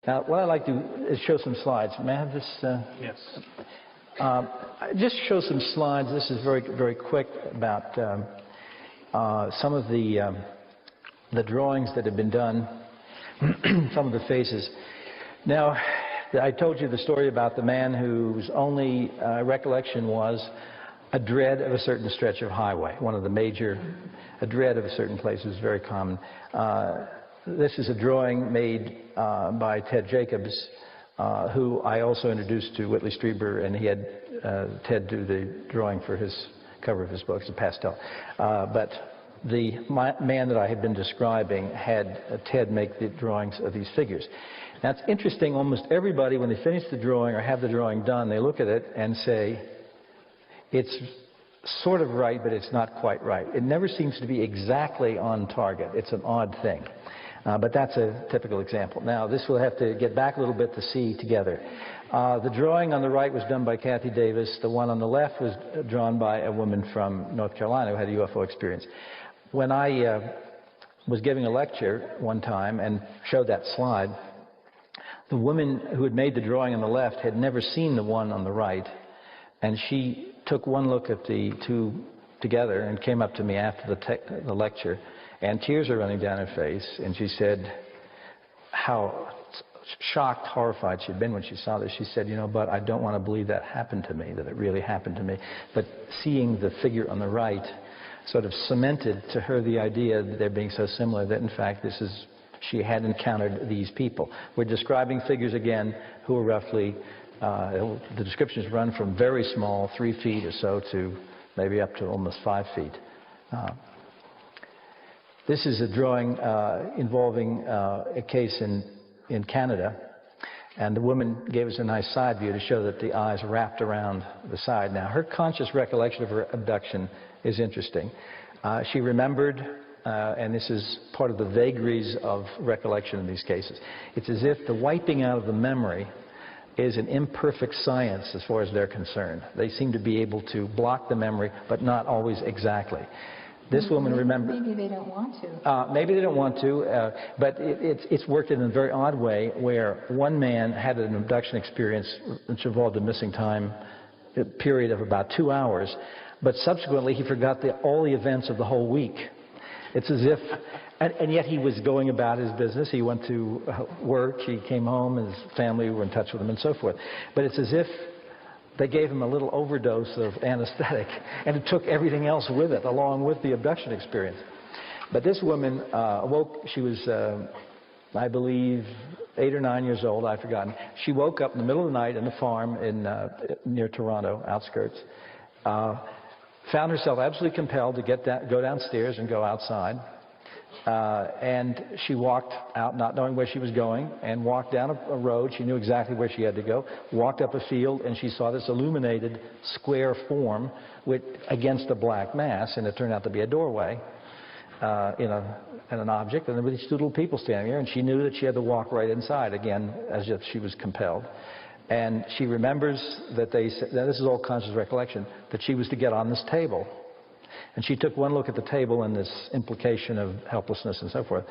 Now, what I'd like to do is show some slides. May I have this? Yes. Just show some slides. This is very, very quick about some of the drawings that have been done, some of the faces. Now, I told you the story about the man whose only recollection was a dread of a certain stretch of highway. One of the major, a dread of a certain place is very common. This is a drawing made by Ted Jacobs, who I also introduced to Whitley Strieber, and he had Ted do the drawing for his cover of his book. It's a pastel. But the man that I had been describing had Ted make the drawings of these figures. Now, it's interesting, almost everybody, when they finish the drawing or have the drawing done, they look at it and say, it's sort of right, but it's not quite right. It never seems to be exactly on target. It's an odd thing. But that's a typical example. Now, this we'll have to get back a little bit to see together. The drawing on the right was done by Kathy Davis. The one on the left was drawn by a woman from North Carolina who had a UFO experience. When I was giving a lecture one time and showed that slide, the woman who had made the drawing on the left had never seen the one on the right, and she took one look at the two together and came up to me after the lecture, and tears were running down her face, and she said how shocked, horrified she'd been when she saw this. She said, you know, but I don't want to believe that happened to me, that it really happened to me. But seeing the figure on the right sort of cemented to her the idea that they're being so similar that, in fact, she had encountered these people. We're describing figures, again, who are roughly, the descriptions run from very small, 3 feet or so, to maybe up to almost 5 feet. This is a drawing involving a case in Canada, and the woman gave us a nice side view to show that the eyes wrapped around the side. Now, her conscious recollection of her abduction is interesting. She remembered, and this is part of the vagaries of recollection in these cases, it's as if the wiping out of the memory is an imperfect science as far as they're concerned. They seem to be able to block the memory, but not always exactly. This woman remembered. Maybe they don't want to. Maybe they don't want to, but it's worked in a very odd way where one man had an abduction experience which involved a missing time period of about 2 hours, but subsequently he forgot all the events of the whole week. It's as if, and yet he was going about his business. He went to work, he came home, and his family were in touch with him and so forth. But it's as if they gave him a little overdose of anesthetic, and it took everything else with it, along with the abduction experience. But this woman awoke. She was, I believe, 8 or 9 years old. I've forgotten. She woke up in the middle of the night in a farm near Toronto, outskirts. Found herself absolutely compelled to go downstairs and go outside. And she walked out not knowing where she was going, and walked down a road. She knew exactly where she had to go. Walked up a field, and she saw this illuminated square form against a black mass, and it turned out to be a doorway in an object, and there were these two little people standing there, and she knew that she had to walk right inside, again, as if she was compelled. And she remembers that now this is all conscious recollection, that she was to get on this table. And she took one look at the table and this implication of helplessness and so forth,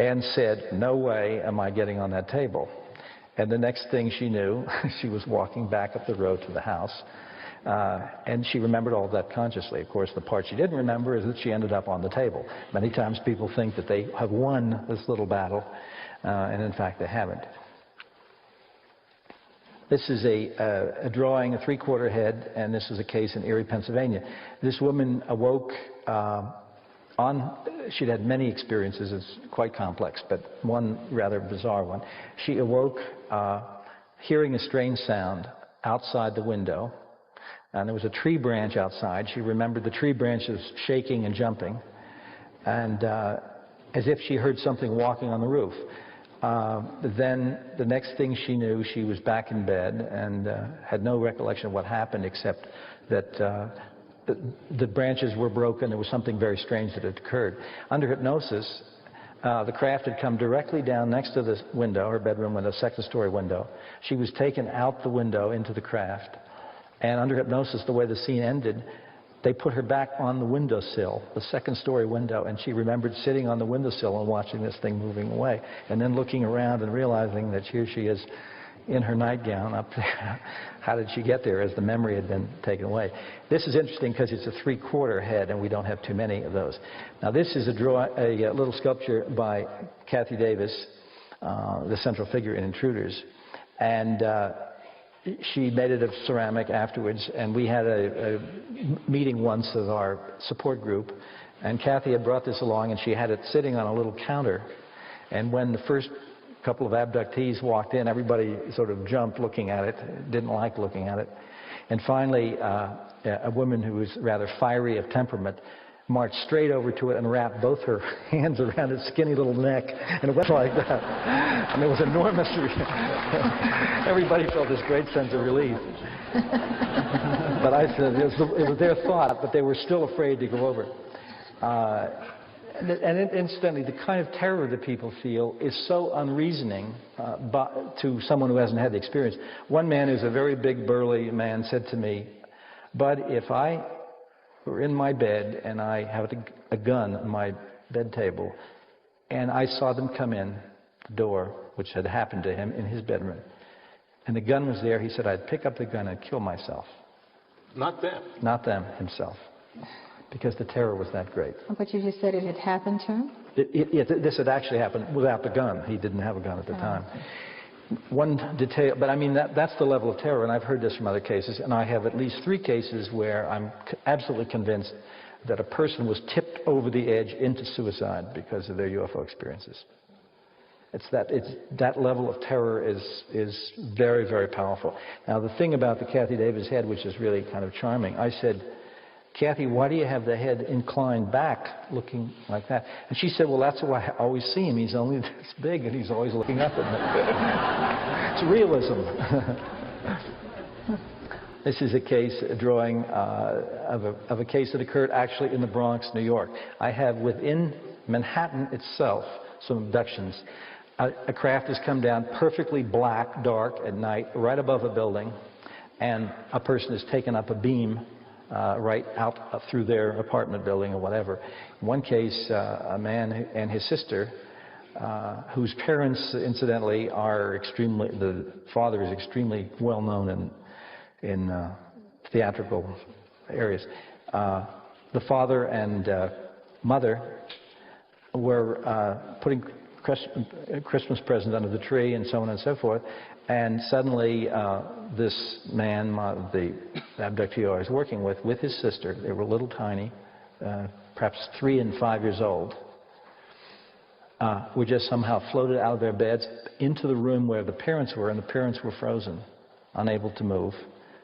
and said, no way am I getting on that table. And the next thing she knew, she was walking back up the road to the house. And she remembered all of that consciously. Of course, the part she didn't remember is that she ended up on the table. Many times people think that they have won this little battle, and in fact they haven't. This is a drawing, a 3/4 head, and this is a case in Erie, Pennsylvania. This woman awoke she'd had many experiences, it's quite complex, but one rather bizarre one. She awoke hearing a strange sound outside the window, and there was a tree branch outside. She remembered the tree branches shaking and jumping, and as if she heard something walking on the roof. Then the next thing she knew, she was back in bed and had no recollection of what happened, except that the branches were broken. There was something very strange that had occurred. Under hypnosis, the craft had come directly down next to the window, her bedroom window, second-story window. She was taken out the window into the craft, and under hypnosis, the way the scene ended, they put her back on the windowsill, the second-story window, and she remembered sitting on the windowsill and watching this thing moving away, and then looking around and realizing that here she is in her nightgown up there. How did she get there, as the memory had been taken away? This is interesting because it's a three-quarter head, and we don't have too many of those. Now, this is a little sculpture by Kathy Davis, the central figure in Intruders, and she made it of ceramic afterwards, and we had a meeting once of our support group, and Kathy had brought this along, and she had it sitting on a little counter, and when the first couple of abductees walked in, everybody sort of jumped looking at it, didn't like looking at it, and finally a woman who was rather fiery of temperament marched straight over to it and wrapped both her hands around its skinny little neck, and it went like that. And it was enormous. Everybody felt this great sense of relief. But I said it was their thought, but they were still afraid to go over. And incidentally, the kind of terror that people feel is so unreasoning to someone who hasn't had the experience. One man who's a very big, burly man said to me, "Bud, if I were in my bed and I have a gun on my bed table and I saw them come in the door," which had happened to him in his bedroom, and the gun was there, he said, "I'd pick up the gun and kill myself." Not them. Not them, himself. Because the terror was that great. But you just said it had happened to him? This had actually happened without the gun. He didn't have a gun at the time. One detail, but I mean, that's the level of terror, and I've heard this from other cases, and I have at least 3 cases where I'm absolutely convinced that a person was tipped over the edge into suicide because of their UFO experiences. That level of terror is very, very powerful. Now, the thing about the Kathy Davis head, which is really kind of charming, I said, "Kathy, why do you have the head inclined back, looking like that?" And she said, "Well, that's why I always see him. He's only this big, and he's always looking up at me." It's realism. This is a case, a drawing of a case that occurred actually in the Bronx, New York. I have within Manhattan itself some abductions. A craft has come down perfectly black, dark at night, right above a building, and a person has taken up a beam right out through their apartment building or whatever. In one case, a man and his sister, whose parents, incidentally, the father is extremely well known in theatrical areas. The father and mother were putting Christmas presents under the tree and so on and so forth, and suddenly this man, the abductee I was working with his sister, they were a little tiny, perhaps 3 and 5 years old, were just somehow floated out of their beds into the room where the parents were, and the parents were frozen, unable to move,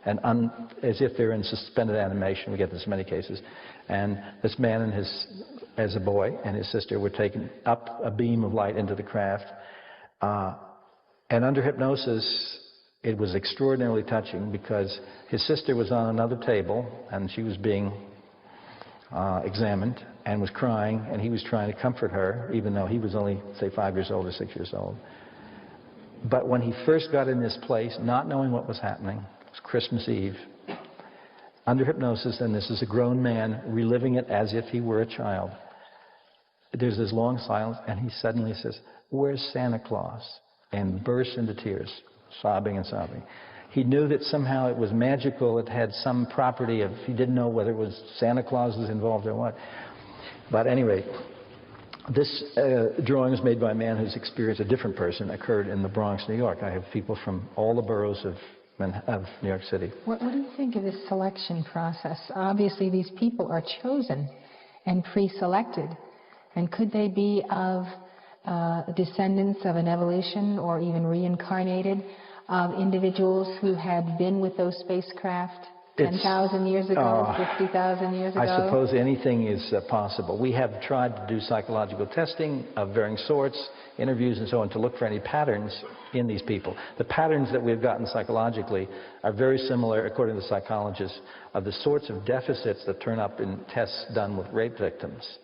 and as if they're in suspended animation. We get this in many cases. And this man and as a boy and his sister were taken up a beam of light into the craft. And under hypnosis, it was extraordinarily touching because his sister was on another table and she was being examined and was crying, and he was trying to comfort her, even though he was only, say, 5 years old or 6 years old. But when he first got in this place, not knowing what was happening, it was Christmas Eve, under hypnosis, and this is a grown man reliving it as if he were a child. There's this long silence, and he suddenly says, "Where's Santa Claus?" and bursts into tears, sobbing and sobbing. He knew that somehow it was magical. It had some property of, he didn't know whether it was Santa Claus was involved or what. But at any rate, this drawing is made by a man whose experience, a different person, occurred in the Bronx, New York. I have people from all the boroughs of New York City. What do you think of this selection process? Obviously, these people are chosen and pre-selected. And could they be of descendants of an evolution or even reincarnated of individuals who had been with those spacecraft 10,000 years ago, 50,000 years ago? I suppose anything is possible. We have tried to do psychological testing of varying sorts, interviews and so on, to look for any patterns in these people. The patterns that we've gotten psychologically are very similar, according to psychologists, of the sorts of deficits that turn up in tests done with rape victims.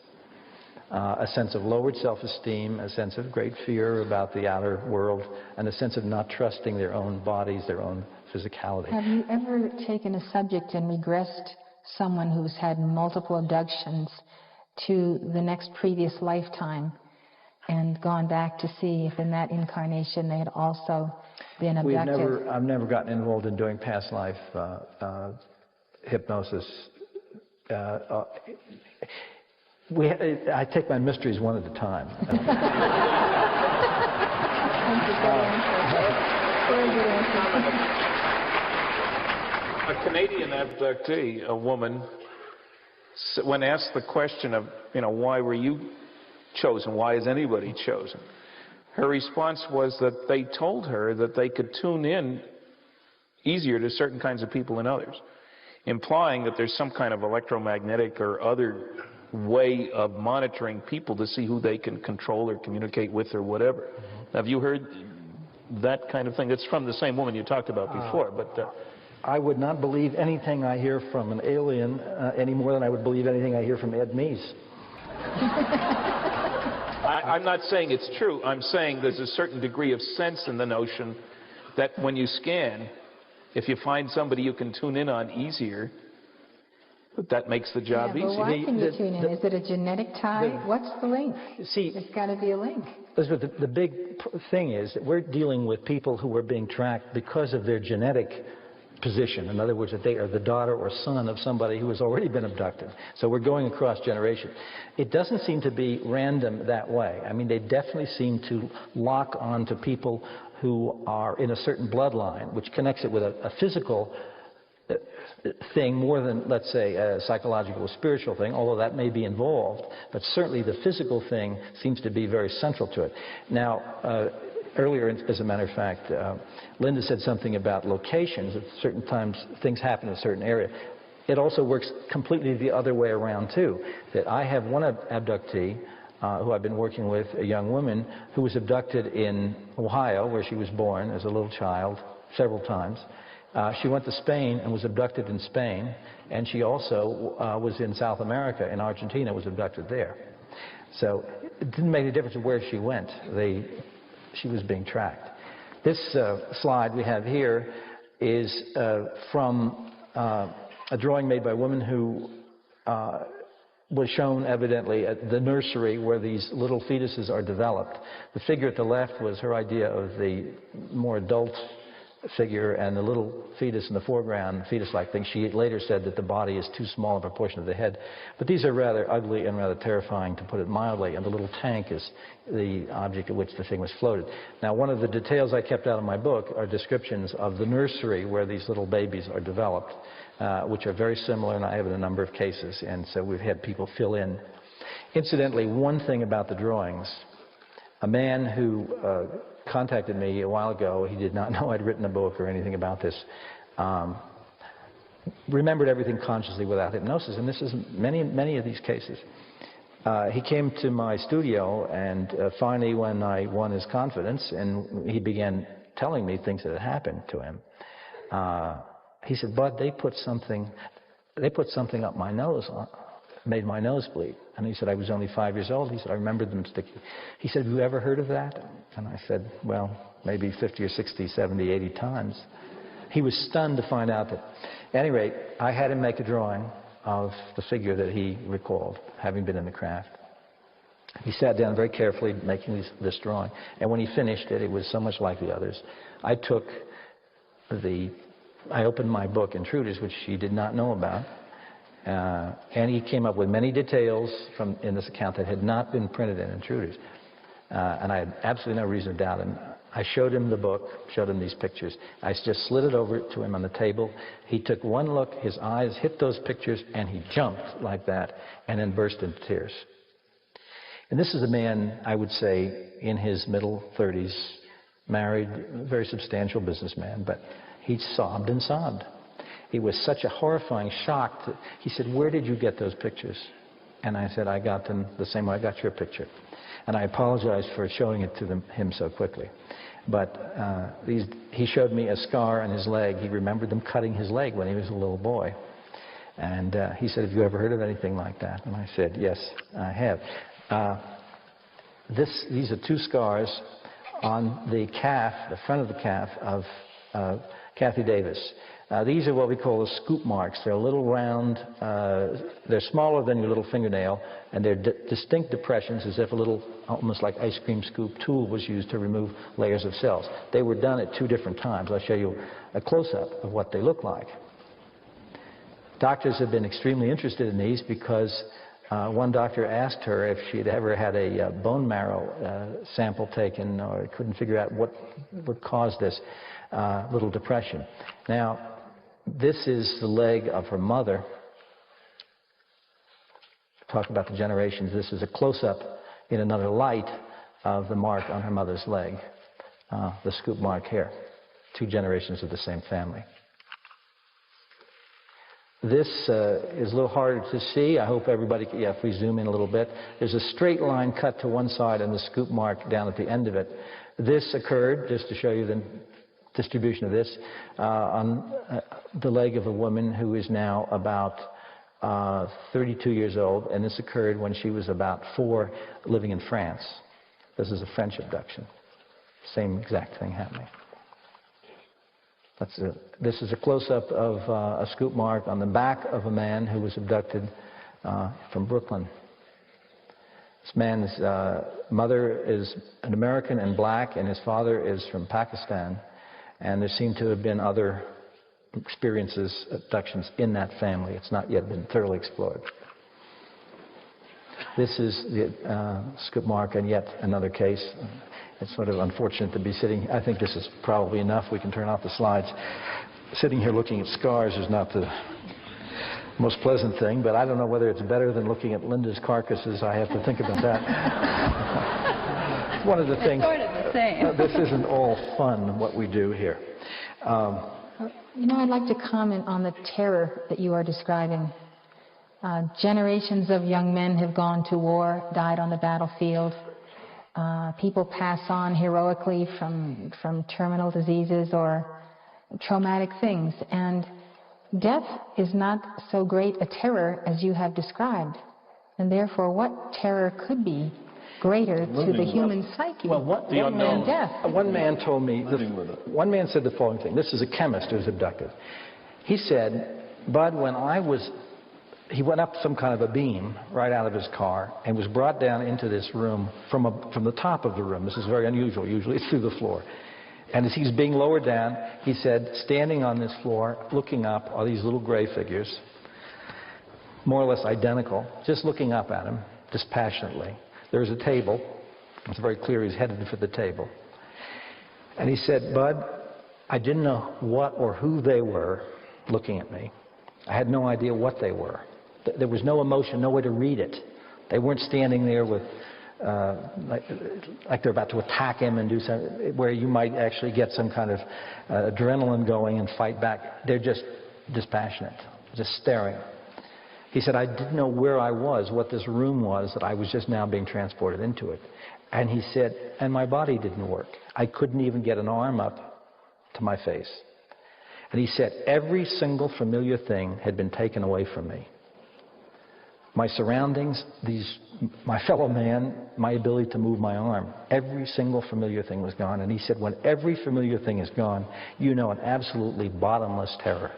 A sense of lowered self-esteem, a sense of great fear about the outer world, and a sense of not trusting their own bodies, their own physicality. Have you ever taken a subject and regressed someone who's had multiple abductions to the next previous lifetime and gone back to see if in that incarnation they had also been abducted? I've never gotten involved in doing past life hypnosis. I take my mysteries one at a time. A Canadian abductee, a woman, when asked the question of, why were you chosen? Why is anybody chosen? Her response was that they told her that they could tune in easier to certain kinds of people than others, implying that there's some kind of electromagnetic or other way of monitoring people to see who they can control or communicate with or whatever. Have you heard that kind of thing? It's from the same woman you talked about before, but... I would not believe anything I hear from an alien any more than I would believe anything I hear from Ed Meese. I'm not saying it's true. I'm saying there's a certain degree of sense in the notion that when you scan, if you find somebody you can tune in on easier, that makes the job easier. But why can you tune in? Is it a genetic tie? What's the link? See, there's got to be a link. Elizabeth, the big thing is that we're dealing with people who are being tracked because of their genetic position. In other words, that they are the daughter or son of somebody who has already been abducted. So we're going across generations. It doesn't seem to be random that way. I mean, they definitely seem to lock on to people who are in a certain bloodline, which connects it with a physical thing more than, let's say, a psychological or spiritual thing, although that may be involved. But certainly the physical thing seems to be very central to it. Now, earlier, as a matter of fact, Linda said something about locations. At certain times, things happen in a certain area. It also works completely the other way around, too. That I have one abductee who I've been working with, a young woman, who was abducted in Ohio, where she was born as a little child, several times. She went to Spain and was abducted in Spain, and she also was in South America, in Argentina, was abducted there. So it didn't make any difference where she went. She was being tracked. This slide we have here is from a drawing made by a woman who was shown evidently at the nursery where these little fetuses are developed. The figure at the left was her idea of the more adult figure, and the little fetus in the foreground, fetus-like thing. She later said that the body is too small in proportion to the head. But these are rather ugly and rather terrifying, to put it mildly, and the little tank is the object at which the thing was floated. Now, one of the details I kept out of my book are descriptions of the nursery where these little babies are developed, which are very similar, and I have in a number of cases, and so we've had people fill in. Incidentally, one thing about the drawings, a man who contacted me a while ago, he did not know I'd written a book or anything about this, remembered everything consciously without hypnosis, and this is many of these cases. He came to my studio, and finally when I won his confidence and he began telling me things that had happened to him, he said, "Bud, they put something up my nose, made my nose bleed." And he said, "I was only 5 years old." He said, "I remember them sticking." He said, "Have you ever heard of that?" And I said, "Well, maybe 50 or 60, 70, 80 times. He was stunned to find out that. At any rate, I had him make a drawing of the figure that he recalled, having been in the craft. He sat down very carefully making this drawing. And when he finished it, it was so much like the others. I opened my book, Intruders, which he did not know about. And he came up with many details in this account that had not been printed in Intruders. And I had absolutely no reason to doubt him. I showed him the book, showed him these pictures. I just slid it over to him on the table. He took one look, his eyes hit those pictures, and he jumped like that, and then burst into tears. And this is a man, I would say, in his middle 30s, married, very substantial businessman, but he sobbed and sobbed. It was such a horrifying shock. He said, "Where did you get those pictures?" And I said, "I got them the same way I got your picture." And I apologized for showing it to him so quickly. But he showed me a scar on his leg. He remembered them cutting his leg when he was a little boy. And he said, "Have you ever heard of anything like that?" And I said, "Yes, I have." These are two scars on the calf, the front of the calf of Kathy Davis. These are what we call the scoop marks. They're little round, they're smaller than your little fingernail, and they're distinct depressions as if a little, almost like ice cream scoop tool was used to remove layers of cells. They were done at 2 different times. I'll show you a close-up of what they look like. Doctors have been extremely interested in these because one doctor asked her if she'd ever had a bone marrow sample taken, or couldn't figure out what would cause this little depression. Now, this is the leg of her mother. Talk about the generations. This is a close-up in another light of the mark on her mother's leg, the scoop mark here. 2 generations of the same family. This is a little harder to see. I hope everybody, if we zoom in a little bit. There's a straight line cut to one side and the scoop mark down at the end of it. This occurred, just to show you the distribution of this, on the leg of a woman who is now about 32 years old, and this occurred when she was about 4, living in France. This is a French abduction. Same exact thing happening. This is a close-up of a scoop mark on the back of a man who was abducted from Brooklyn. This man's mother is an American and black, and his father is from Pakistan. And there seem to have been other experiences, abductions in that family. It's not yet been thoroughly explored. This is the scoop mark on yet another case. It's sort of unfortunate to be sitting. I think this is probably enough. We can turn off the slides. Sitting here looking at scars is not the most pleasant thing, but I don't know whether it's better than looking at Linda's carcasses. I have to think about that. One of the things. Sort of the same. This isn't all fun, what we do here. You know, I'd like to comment on the terror that you are describing. Generations of young men have gone to war, died on the battlefield. People pass on heroically from terminal diseases or traumatic things. And death is not so great a terror as you have described. And therefore, what terror could be greater to the human psyche than death? One man told me, one man said the following thing. This is a chemist who was abducted. He said, Bud, he went up some kind of a beam right out of his car and was brought down into this room from the top of the room. This is very unusual. Usually it's through the floor. And as he's being lowered down, he said, standing on this floor, looking up, are these little gray figures, more or less identical, just looking up at him, dispassionately. There's a table. It's very clear he's headed for the table. And he said, Bud, I didn't know what or who they were looking at me. I had no idea what they were. There was no emotion, no way to read it. They weren't standing there with, like they're about to attack him and do something, where you might actually get some kind of adrenaline going and fight back. They're just dispassionate, just staring. He said, I didn't know where I was, what this room was, that I was just now being transported into it. And he said, and my body didn't work. I couldn't even get an arm up to my face. And he said, every single familiar thing had been taken away from me. My surroundings, my fellow man, my ability to move my arm, every single familiar thing was gone. And he said, when every familiar thing is gone, you know an absolutely bottomless terror.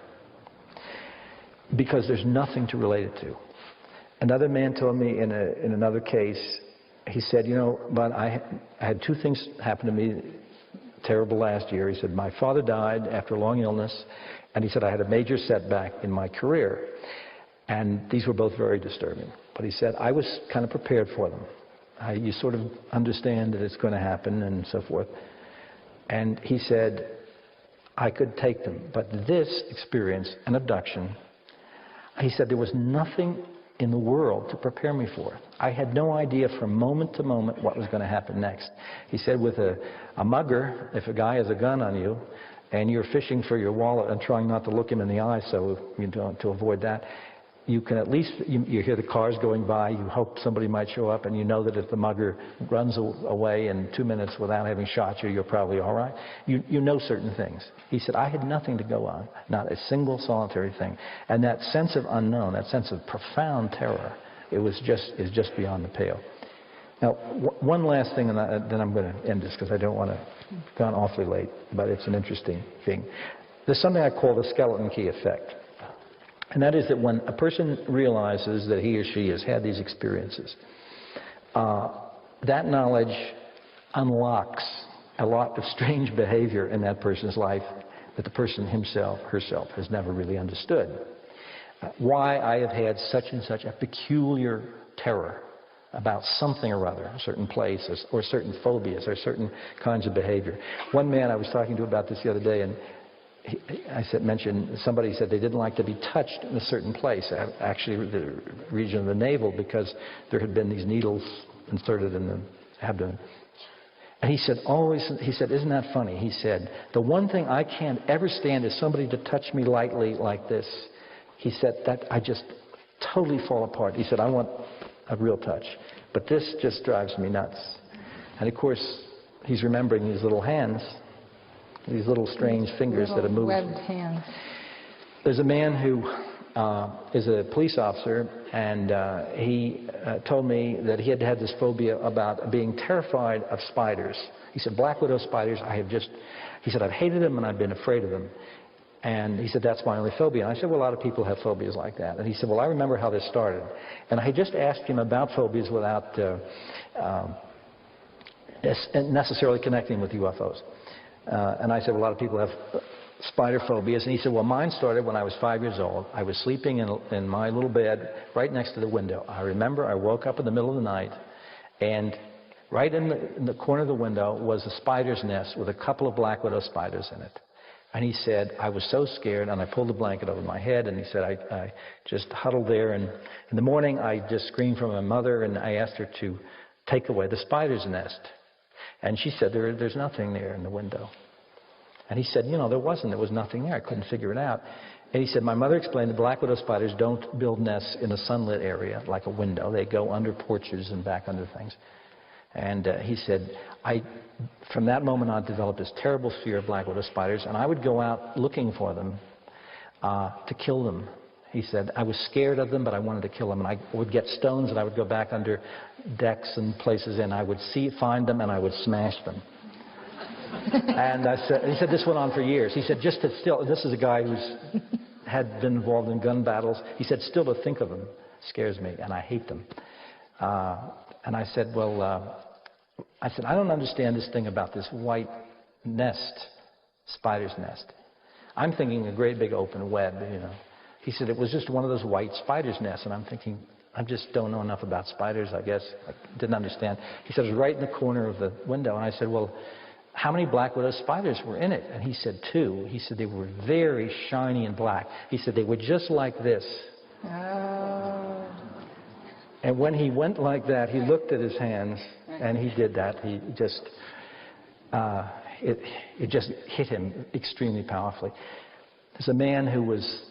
Because there's nothing to relate it to. Another man told me in another case, he said, you know, but I had 2 things happen to me terrible last year. He said, my father died after a long illness, and he said, I had a major setback in my career. And these were both very disturbing. But he said, I was kind of prepared for them. You sort of understand that it's going to happen and so forth. And he said, I could take them. But this experience, an abduction, he said, there was nothing in the world to prepare me for it. I had no idea from moment to moment what was going to happen next. He said, with a mugger, if a guy has a gun on you and you're fishing for your wallet and trying not to look him in the eye so you don't, to avoid that, you can at least, you hear the cars going by, you hope somebody might show up, and you know that if the mugger runs away in 2 minutes without having shot you, you're probably all right. You know certain things. He said, I had nothing to go on, not a single solitary thing. And that sense of unknown, that sense of profound terror, is just beyond the pale. Now, one last thing, and then I'm going to end this because I don't want to, gone awfully late, but it's an interesting thing. there's something I call the skeleton key effect. And that is that when a person realizes that he or she has had these experiences, that knowledge unlocks a lot of strange behavior in that person's life that the person himself, herself, has never really understood. Why I have had such and such a peculiar terror about something or other, a certain place, or certain phobias, or certain kinds of behavior. One man I was talking to about this the other day, and somebody said they didn't like to be touched in a certain place, actually the region of the navel, because there had been these needles inserted in the abdomen. And he said, isn't that funny? He said, the one thing I can't ever stand is somebody to touch me lightly like this. He said, that I just totally fall apart. He said, I want a real touch. But this just drives me nuts. And of course, he's remembering these little hands, these little strange fingers that have moved. Webbed hands. There's a man who is a police officer, and he told me that he had had this phobia about being terrified of spiders. He said, black widow spiders, he said, I've hated them and I've been afraid of them. And he said, that's my only phobia. And I said, well, a lot of people have phobias like that. And he said, well, I remember how this started. And I just asked him about phobias without necessarily connecting with UFOs. And I said, well, a lot of people have spider phobias. And he said, well, mine started when I was 5 years old. I was sleeping in my little bed right next to the window. I remember I woke up in the middle of the night, and right in the corner of the window was a spider's nest with a couple of black widow spiders in it. And he said, I was so scared, and I pulled the blanket over my head, and he said, I just huddled there, and in the morning I just screamed for my mother, and I asked her to take away the spider's nest. And she said, there's nothing there in the window. And he said, there was nothing there. I couldn't figure it out. And he said, my mother explained that black widow spiders don't build nests in a sunlit area like a window. They go under porches and back under things. And he said, from that moment on, developed this terrible fear of black widow spiders, and I would go out looking for them to kill them. He said, I was scared of them, but I wanted to kill them. And I would get stones, and I would go back under decks and places, and I would find them, and I would smash them. And he said, this went on for years. He said, this is a guy who's had been involved in gun battles. He said, still to think of them scares me, and I hate them. And I said, I don't understand this thing about this white nest, spider's nest. I'm thinking a great big open web, He said, it was just one of those white spider's nests. And I'm thinking, I just don't know enough about spiders, I guess. I didn't understand. He said, it was right in the corner of the window. And I said, well, how many black widow spiders were in it? And he said, 2. He said, they were very shiny and black. He said, they were just like this. Oh. And when he went like that, he looked at his hands, and he did that. He just, it just hit him extremely powerfully. There's a man who was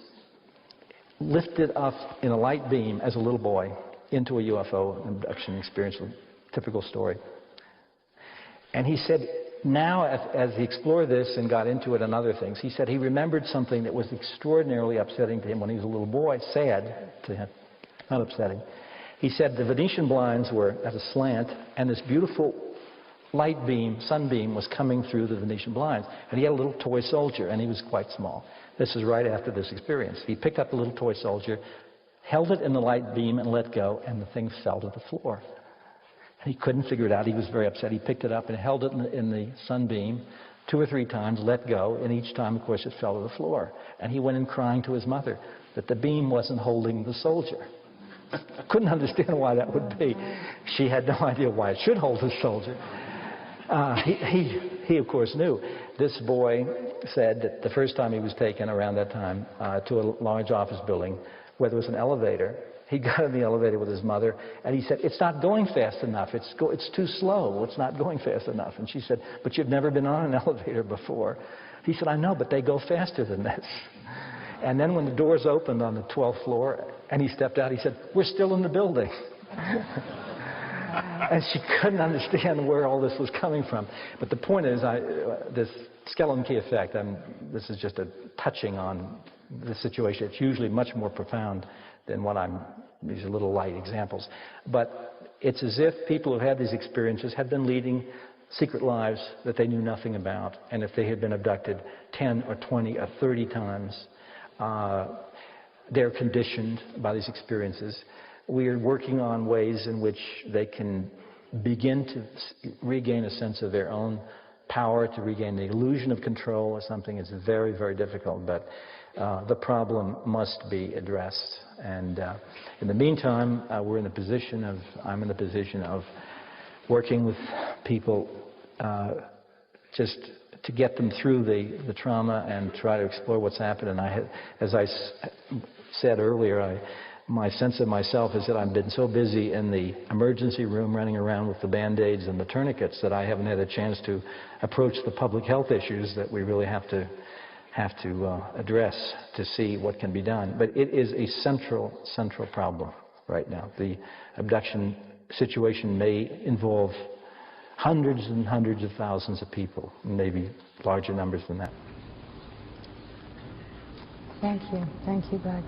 lifted up in a light beam as a little boy into a UFO abduction experience, a typical story. And he said, now, as he explored this and got into it and other things, he said he remembered something that was extraordinarily upsetting to him when he was a little boy, sad to him, not upsetting. He said the Venetian blinds were at a slant, and this beautiful light beam, sunbeam, was coming through the Venetian blinds. And he had a little toy soldier, and he was quite small. This is right after this experience. He picked up the little toy soldier, held it in the light beam, and let go, and the thing fell to the floor. And he couldn't figure it out. He was very upset. He picked it up and held it in the sunbeam 2 or 3 times, let go, and each time, of course, it fell to the floor. And he went in crying to his mother that the beam wasn't holding the soldier. Couldn't understand why that would be. She had no idea why it should hold the soldier. He, of course, knew. This boy said that the first time he was taken around that time to a large office building where there was an elevator, he got in the elevator with his mother, and he said, it's not going fast enough. It's too slow. It's not going fast enough. And she said, but you've never been on an elevator before. He said, I know, but they go faster than this. And then when the doors opened on the 12th floor and he stepped out, he said, we're still in the building. And she couldn't understand where all this was coming from. But the point is, this skeleton key effect, this is just a touching on the situation. It's usually much more profound than these are little light examples. But it's as if people who had these experiences have been leading secret lives that they knew nothing about, and if they had been abducted 10 or 20 or 30 times, they're conditioned by these experiences. We are working on ways in which they can begin to regain a sense of their own power, to regain the illusion of control or something. Is very, very difficult, but the problem must be addressed. And in the meantime, I'm in the position of working with people just to get them through the trauma and try to explore what's happened. And as I said earlier, my sense of myself is that I've been so busy in the emergency room running around with the Band-Aids and the tourniquets that I haven't had a chance to approach the public health issues that we really have to address to see what can be done. But it is a central problem right now. The abduction situation may involve hundreds and hundreds of thousands of people, maybe larger numbers than that. Thank you, Greg.